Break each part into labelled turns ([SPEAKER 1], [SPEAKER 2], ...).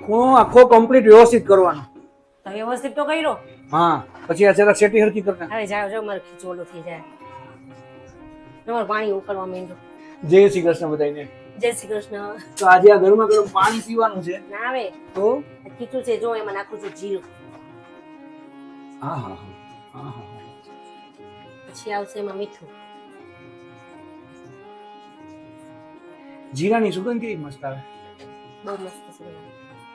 [SPEAKER 1] ખૂણો આખો કમ્પ્લીટ વ્યવસ્થિત કરવાનો.
[SPEAKER 2] તો વ્યવસ્થિત તો કર્યો.
[SPEAKER 1] હા પછી આ જરાક સેટી હરકી કરતા.
[SPEAKER 2] હવે જાવ જાવ મારે ખીચોડું થઈ જાય. તમારે પાણી ઉકળવા માંડ્યું.
[SPEAKER 1] જય શ્રી કૃષ્ણ બધાને.
[SPEAKER 2] જય શ્રી કૃષ્ણ.
[SPEAKER 1] તો આજે આ ગરમા ગરમ પાણી પીવાનું છે.
[SPEAKER 2] ના આવે
[SPEAKER 1] તો
[SPEAKER 2] ખીચું છે જો એમાં નાખું છું જીરું.
[SPEAKER 1] હા હા હા હા.
[SPEAKER 2] પછી આવશે એમાં મીઠું.
[SPEAKER 1] જીરાની સુગંધ કેવી મસ્ત આવે.
[SPEAKER 2] બહુ મસ્ત સુગંધ.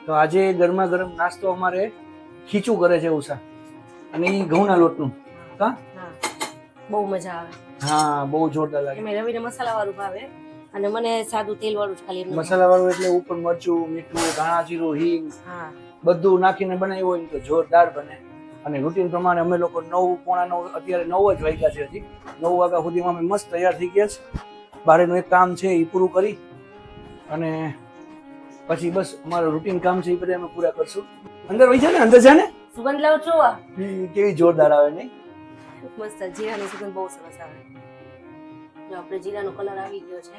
[SPEAKER 1] તો આજે ગરમા ગરમ નાસ્તો અમારે ખીચું કરે છે ઉષા અને એ ઘઉંના લોટનું. હા
[SPEAKER 2] હા બહુ મજા આવે.
[SPEAKER 1] હા બહુ જોરદાર લાગે.
[SPEAKER 2] એમાં રવિને મસાલા વાળું ભાવે અને મને સાદું તેલ વાળું જ ખાલી એમનું.
[SPEAKER 1] મસાલા વાળું એટલે ઉપર મરચું મીઠું ધાણા જીરું હિંગ
[SPEAKER 2] હા
[SPEAKER 1] બધું નાખીને બનાવ્યું હોય ને તો જોરદાર બને. અને રૂટીન પ્રમાણે અમે લોકો 9 પોણા 9 અત્યારે 9 જ વાગ્યા છે. હજી 9 વાગ્યા સુધીમાં અમે મસ્ત તૈયાર થઈ ગયા છે. બારેનું એક કામ છે એ પૂરું કરી અને પછી બસ અમારું રૂટીન કામ છે એ બધા અમે પૂરા કરશું. અંદર વહી જા ને, અંદર જા ને.
[SPEAKER 2] સુગંધ લાવ છો
[SPEAKER 1] કેવી જોરદાર આવે નહીં?
[SPEAKER 2] મસ્ત. જીરાની સુગંધ બહુ સરસ આવે. જો આપણે જીરાનો કલર આવી ગયો છે.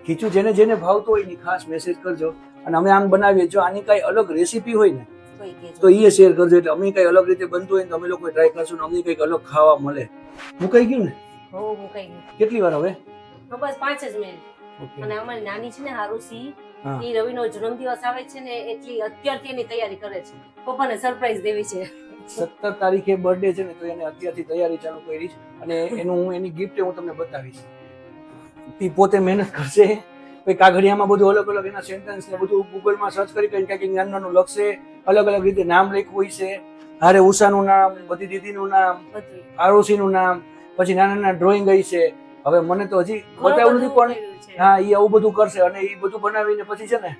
[SPEAKER 1] ખીચું જેને જેને ભાવતું હોય એની ખાસ મેસેજ કરજો. અને અમે આમ બનાવીએ જો આની કઈ અલગ રેસીપી હોય ને તો એ શેર કરજો. એટલે અમે કઈ અલગ રીતે બનતું હોય ને તો અમે લોકો ટ્રાય કરશું ને અમને કઈક અલગ ખાવા મળે. મુકાઈ ગયું ને?
[SPEAKER 2] હો મુકાઈ ગયું.
[SPEAKER 1] કેટલી વાર હવે?
[SPEAKER 2] બસ 5 જ મિનિટ. અને અમારી નાની છે ને હારુસી
[SPEAKER 1] હા.
[SPEAKER 2] એ રવિનો જન્મદિવસ આવે છે ને એટલી અત્યારથી એની તૈયારી કરે છે. પપ્પાને સરપ્રાઈઝ દેવી છે.
[SPEAKER 1] 17 તારીખે બર્થડે છે ને તો એને અત્યારથી તૈયારી ચાલુ કરી છે. અને એની ગિફ્ટ હું તમને બતાવીશ. એ પોતે મહેનત કરશે. પછી કાગળિયામાં બધું અલગ અલગ એના સેન્ટેન્સ ને બધું ગૂગલમાં સર્ચ કરી કંઈક નાનું નાનું લખશે. અલગ અલગ રીતે નામ લખ્યું હોય છે. હારે ઉષાનું નામ, બધી દીદીનું નામ,
[SPEAKER 2] બધું
[SPEAKER 1] આરુષીનું નામ, પછી નાના નાના ડ્રોઈંગ હોય છે. હવે મને તો હજી બતાવ્યું નથી પણ હા એ આવું બધું કરશે અને એ બધું બનાવીને પછી છે ને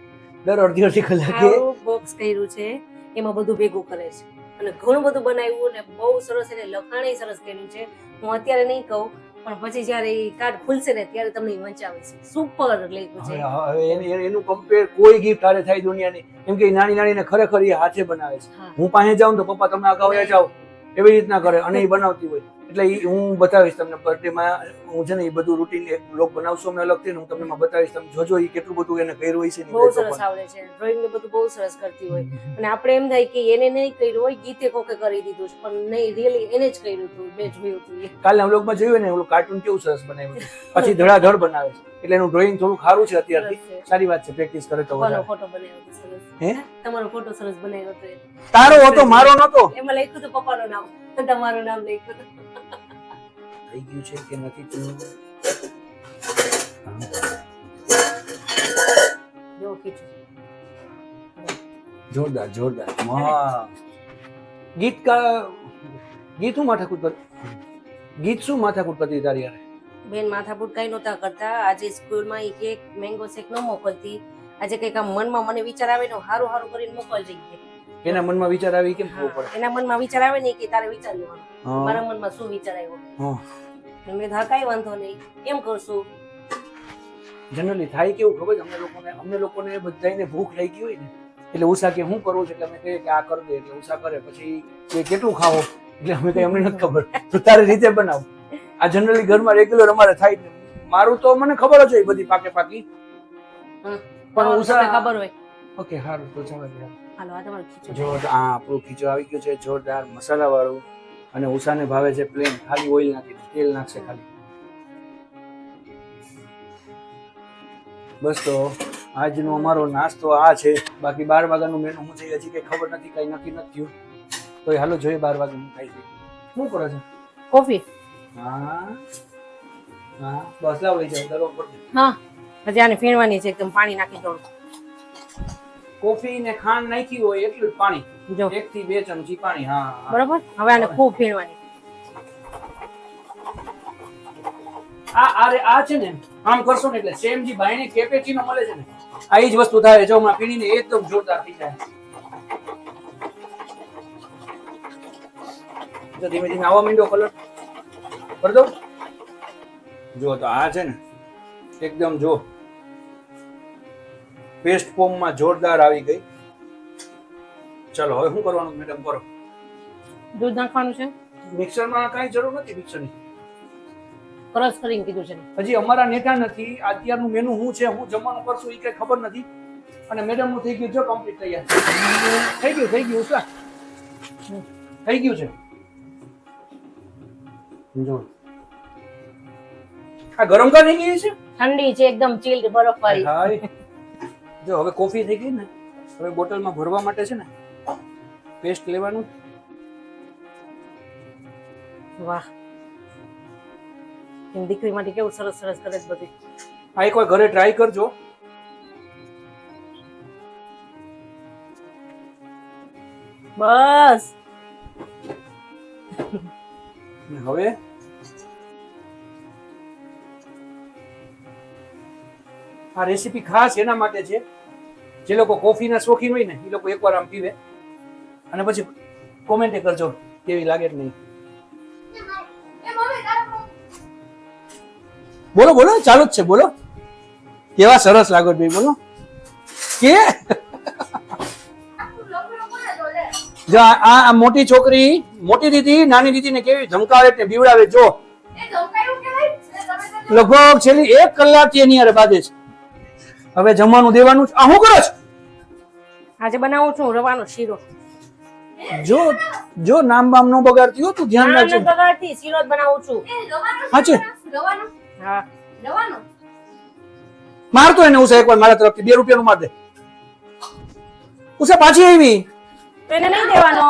[SPEAKER 1] દર અડધી કલાકે
[SPEAKER 2] બોક્સ કર્યું છે એમાં બધું ભેગું કરે છે અને ઘણું બધું બનાવ્યું ને બહુ સરસ એને લખાણે સરસ કર્યું છે. હું અત્યારે નહીં કહું પણ પછી જયારે એ કાર્ડ ખુલશે ને ત્યારે તમને વંચાવીશ. સુપર લખ્યું છે.
[SPEAKER 1] હવે એનું કમ્પેર કોઈ ગિફ્ટ હારે થાય દુનિયાની. કેમ કે નાની નાની ને ખરેખર એ હાથે બનાવે છે. હું પાસે જાઉં તો પપ્પા તમે અગાઉ જાઓ એવી રીતના કરે અને એ બનાવતી હોય. એટલે હું બતાવીશ તમને બર્થડે માં હું છે ને એ બધું રૂટીન એક બ્લોગ બનાવશું અમે અલગથી હું તમને બતાવીશ. તમે જોજો એ કેટલું બધું એને કર્યું હોય છે.
[SPEAKER 2] બહુ સરસ આવડે છે ડ્રોઈંગ ને બધું બહુ સરસ કરતી હોય. અને આપણે એમ થાય કે એને નહીં કર્યું હોય ગીતે કોકે કરી દીધું છે પણ નહીં રિયલી એને જ કર્યું હતું. મેં જોયું હતું.
[SPEAKER 1] કાલે બ્લોગ માં જોયું ને ઓલું કાર્ટૂન કેવું સરસ બનાવ્યું પછી ધડાધડ બનાવે છે. એટલે એનું ડ્રોઈંગ થોડું સારું છે અત્યારથી. સારી વાત છે પ્રેક્ટિસ કરે તો વધારે.
[SPEAKER 2] ફોટો બનાવ્યો હતો સરસ.
[SPEAKER 1] હે
[SPEAKER 2] તમારો ફોટો સરસ બનાવ્યો હતો.
[SPEAKER 1] તારો હતો મારો નતો.
[SPEAKER 2] એમાં લખ્યું હતું પપ્પાનું નામ તમારું નામ લખ્યું હતું.
[SPEAKER 1] થઈ ગયું છે કે નથી તું?
[SPEAKER 2] જો ખીચું
[SPEAKER 1] જોરદાર જોરદાર ગીત શું માથાકૂટ કરતી? ગીત શું માથાકૂટ કરતી તારી યાર?
[SPEAKER 2] બેન માથાકૂટ કઈ નહોતા કરતા. આજે સ્કૂલમાં એ કેક મેંગો શેક ન મોકલતી. આજે કઈક આમ મનમાં મને વિચાર આવે ને હારું હારું કરીને મોકલજે.
[SPEAKER 1] એના મનમાં વિચાર આવી કેમ ખબર પડે?
[SPEAKER 2] એના મનમાં વિચાર આવે ને કે તારે વિચાર લેવાનો. મારા મનમાં શું વિચાર આવ્યો મેં હા કઈ વાંધો નહીં એમ કરશું.
[SPEAKER 1] જનરલી થાય કેવું ખબર છે અમને લોકોને બધાને ભૂખ લાગી હોય ને એટલે ઉષા કે હું કરું છું એટલે અમે કહીએ કે આ કરી દે એટલે ઉષા કરે પછી એ કેટલું ખાવો એટલે અમે કઈ અમને નથી ખબર તો તારી રીતે બનાવ. આ જનરલી ઘરમાં રેગ્યુલર અમારે થાય જ. મારું તો મને ખબર જ હોય બધી પાકી પણ ઉષા
[SPEAKER 2] ખબર હોય.
[SPEAKER 1] ઓકે સારું તો ચાલો
[SPEAKER 2] હાલો આ તમારું ખીચું.
[SPEAKER 1] જો આ આપણું ખીચું આવી ગયું છે જોરદાર મસાલા વાળું. અને ઉષાને ભાવે છે પ્લેન ખાલી ઓઇલ નાખી તેલ નાખશે ખાલી. બસ તો આજનો અમારો નાસ્તો આ છે. બાકી 12 વાગ્યાનું મેનુ હું છે હજી કઈ ખબર નથી, કઈ નક્કી નથી થયું. તો હાલો જોઈએ 12 વાગે હું ખાઈ જઈએ. શું કરે છે?
[SPEAKER 2] કોફી.
[SPEAKER 1] હા હા બસ લાવ લઈ જાવ દરો પર.
[SPEAKER 2] હા હજી આને ફેણવાની છે એકદમ પાણી નાખી દઉં.
[SPEAKER 1] કોફી ને ખાંડ નાખી હોય એટલું જ પાણી.
[SPEAKER 2] જો
[SPEAKER 1] 1 થી 2 ચમચી પાણી. હા
[SPEAKER 2] બરોબર. હવે આને ખૂબ ફેણવાની.
[SPEAKER 1] આ છે ને આમ કરશો ને એટલે સેમ જી બાયણે કેપેચીનો મળે છે ને આ જ વસ્તુ થાય. જો હમણાં પીણીને એકદમ જોરદાર થઈ જાય. તો ધીમે ધીમે આવા માંડ્યો કલર કરી દો. જો તો આ છે ને એકદમ જો પેસ્ટ ફોર્મમાં જોરદાર આવી ગઈ. ચલો હવે શું કરવાનું મેડમ કરો?
[SPEAKER 2] દૂધ નાખવાનું છે.
[SPEAKER 1] મિક્સરમાં કાંઈ જરૂર નથી મિક્સરની.
[SPEAKER 2] ક્રશ કરીને કીધું છે.
[SPEAKER 1] હજી અમારા નેતા નથી. અત્યારનું મેનુ શું છે હું જમવાનું કરશું એ કઈ ખબર નથી. અને મેડમ નું થઈ ગયું જો કમ્પ્લીટ તૈયાર થઈ ગયું ઉષા થઈ ગયું છે જો આ ગરમ કા થઈ ગઈ છે
[SPEAKER 2] ઠંડી છે એકદમ ચીલ્ડ બરફ વાળી.
[SPEAKER 1] હાય જો હવે કોફી થઈ ગઈ ને હવે બોટલમાં ભરવા માટે છે ને પેસ્ટ લેવાનું.
[SPEAKER 2] વાહ એમ દીકરી માટે કેવું સરસ સરસ કરે છે બધું.
[SPEAKER 1] આ એકવાર ઘરે ટ્રાય કરજો.
[SPEAKER 2] બસ
[SPEAKER 1] ને હવે આ રેસીપી ખાસ એના માટે છે જે લોકો કોફીના શોખીન હોય ને એ લોકો એકવાર આમ પીવે અને પછી કોમેન્ટ કરજો કેવી લાગે કે નહીં. બોલો બોલો ચાલુ જ છે બોલો. કેવા સરસ લાગો ભાઈ બોલો કે જો આ મોટી છોકરી મોટી દીદી નાની દીદીને કેવી ધમકાવે ને બીવડાવે જો લગભગ છેલ્લી 1 કલાકથી એની હારે બાંધે છે. હવે જમવાનું દેવાનું છે. આ શું કરો છો?
[SPEAKER 2] આજે બનાવું છું રવાનો શીરો.
[SPEAKER 1] જો નામ બામ નો બગાડતી હો તું ધ્યાન
[SPEAKER 2] ના,
[SPEAKER 1] રાખજો.
[SPEAKER 2] નથી બગાડતી, શીરો જ બનાવું છું.
[SPEAKER 1] હા છે
[SPEAKER 2] હા
[SPEAKER 1] મારતો એને ઉષા એકવાર મારા તરફથી 2 રૂપિયાનું માર દે. ઉષા પાછી આવી
[SPEAKER 2] તો એને નહીં દેવાનો.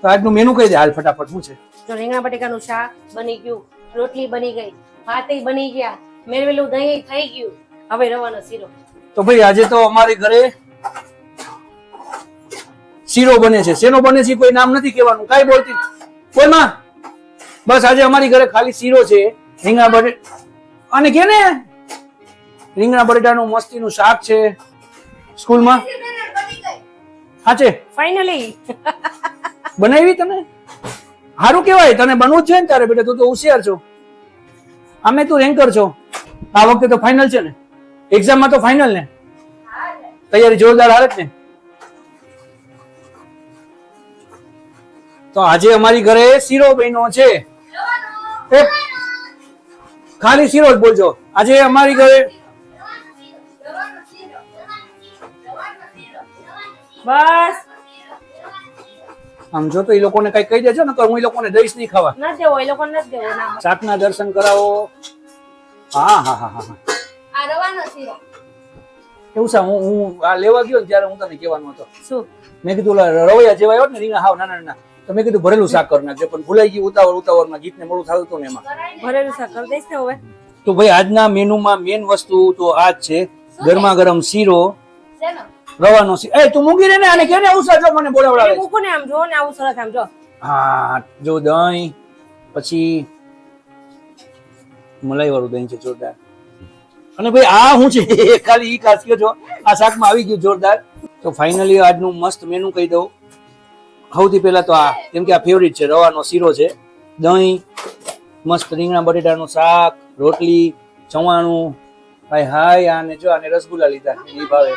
[SPEAKER 1] તો આજનું મેનુ કહી દે હાલ ફટાફટ શું છે.
[SPEAKER 2] જો રીંગણા બટેકાનું શાક બની ગયું, રોટલી બની ગઈ, ભાતય બની ગયા, મેળવેલું દહીં થઈ ગયું, હવે રવાનો શીરો.
[SPEAKER 1] તો ભાઈ આજે તો અમારી ઘરે શીરો બને છે. શેનો બને છે કોઈ નામ નથી કહેવાનું. કાઈ બોલતી બોલ માં. બસ આજે અમારી ઘરે ખાલી શીરો છે. રીંગણા બટેટા અને કે ને રીંગણા બટેટાનું મસ્તીનું શાક છે. સ્કૂલમાં હા છે
[SPEAKER 2] ફાઇનલી
[SPEAKER 1] બનાવી તમે સારું કેવાય. તને બનવું જ છે ને તારે બેટા. તું તો હોશિયાર છો. અમે તું રેન્કર છો. આ વખતે તો ફાઇનલ છે ને. એક્ઝામમાં તો ફાઇનલ ને. તૈયારી જોરદાર હાલત ને. તો આજે અમારી ઘરે શીરો બન્યો છે. ખાલી શીરો જ બોલજો. આજે અમારી ઘરે
[SPEAKER 2] બસ
[SPEAKER 1] આમ જો તો એ લોકોને કઈ કહી દેજો ને તો હું એ લોકોને દઈશ નહીં ખાવા.
[SPEAKER 2] નથી દેવો, એ લોકો નથી દેવો. ના
[SPEAKER 1] શાકના દર્શન કરાવો. હા હા હા હા
[SPEAKER 2] આ રવાનો શીરો.
[SPEAKER 1] એવું છે. હું આ લેવા ગયો ને ત્યારે હું તને કહેવાનો હતો.
[SPEAKER 2] શું
[SPEAKER 1] મેં કીધું ઓલા રવૈયા જેવા આવ્યો ને રીંગણા હાવ નાના નાના તો મેં કીધું ભરેલું શાક કરી નાખજો પણ ભૂલાઈ ગયું ઉતાવળમાં ગીતને મોડું થયું હતું ને એમાં.
[SPEAKER 2] ભરેલું શાક કરી દઈશ ને હવે.
[SPEAKER 1] તો ભાઈ આજના મેનુમાં મેન વસ્તુ તો આ જ છે. ગરમા ગરમ શીરો રવાનો શીરો. એ તું મૂકી દે ને આને કેને ઉષા જો મને બોલાવડાવે.
[SPEAKER 2] મૂકો ને આમ જો ને આવું સરસ આમ જો.
[SPEAKER 1] હા જો દહીં પછી મલાઈ વાળું દહીં છે જોરદાર. અને ભાઈ આ શું છે ખાલી ઈ ખાસ કયો છો આ શાકમાં આવી ગયું જોરદાર. તો ફાઇનલી આજનું મસ્ત મેનુ કહી દઉં. સૌથી પહેલા તો આ કેમ કે આ ફેવરિટ છે રવાનો શીરો છે. દહીં મસ્ત રીંગણા બટેટાનું શાક રોટલી ચવાણું. હાય હાય આને જો આને રસગુલ્લા લીધા એ ભાવે.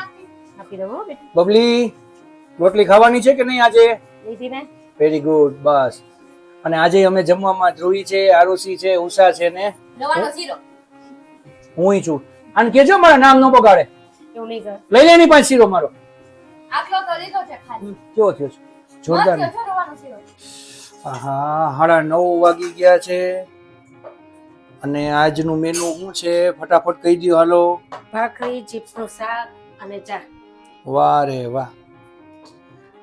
[SPEAKER 2] આપી દઉં હો બે.
[SPEAKER 1] બબલી રોટલી ખાવાની છે કે નહીં આજે?
[SPEAKER 2] લીધી ને.
[SPEAKER 1] વેરી ગુડ બસ. અને આજે અમે જમવામાં ધ્રુવી છે આરુષી છે ઉષા છે ને
[SPEAKER 2] રવાનો શીરો.
[SPEAKER 1] હું છું. અને કેજો મારા નામ નો બગાડે.
[SPEAKER 2] એવું નહીં કર.
[SPEAKER 1] લઈ લે એની પાસે શીરો મારો.
[SPEAKER 2] આટલો તો લીધો છે ખાલી.
[SPEAKER 1] કેવો થયો છે જોરદાર.
[SPEAKER 2] મસ્ત છે રવાનો શીરો.
[SPEAKER 1] હા 9:30 વાગી ગયા છે. અને આજનું મેનુ શું છે ફટાફટ કહી દો હાલો.
[SPEAKER 2] ભાખરી, ચિપ્સનું શાક અને ચા.
[SPEAKER 1] વાહ રે વાહ.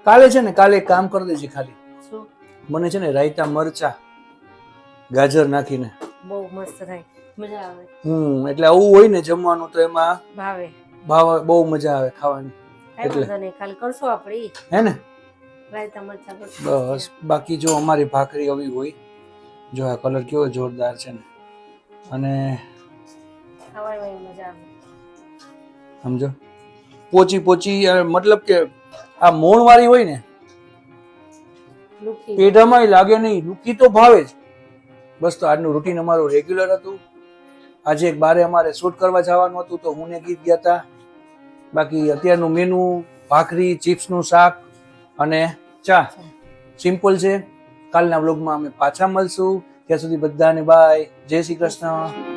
[SPEAKER 1] કાલે છે ને કાલે એક કામ કરી દેજે ખાલી.
[SPEAKER 2] શું?
[SPEAKER 1] મને છે ને રાયતા મરચા ગાજર નાખીને
[SPEAKER 2] બહુ મસ્ત થાય, મજા આવે.
[SPEAKER 1] એટલે આવું હોય ને જમવાનું તો એમાં
[SPEAKER 2] ભાવે.
[SPEAKER 1] બહુ મજા આવે ખાવાની.
[SPEAKER 2] કાંઈ
[SPEAKER 1] એટલે
[SPEAKER 2] વાંધો નહીં, ખાલી કરશો આપણે ઈ.
[SPEAKER 1] હે ને
[SPEAKER 2] રાયતા મરચાં બસ.
[SPEAKER 1] બસ. બાકી જો અમારી ભાખરી આવી હોય જો આ કલર કેવો જોરદાર છે ને. અને
[SPEAKER 2] ખાવાની મજા આવે.
[SPEAKER 1] સમજો પોચી મતલબ કે આ મોણ વાળી હોય ને
[SPEAKER 2] લુખી.
[SPEAKER 1] પેઢામાં લાગે નહીં. લુકી તો ભાવે જ. બસ તો આજનું રૂટીન અમારું રેગ્યુલર હતું. આજે એક બારે અમારે શૂટ કરવા જવાનું હતું તો હું ને ગીત ગયા હતા. બાકી અત્યારનું મેનુ ભાખરી ચિપ્સનું શાક અને ચા સિમ્પલ છે. કાલના વ્લોગમાં અમે પાછા મળશું. ત્યાં સુધી બધાને બાય. જય શ્રી કૃષ્ણ.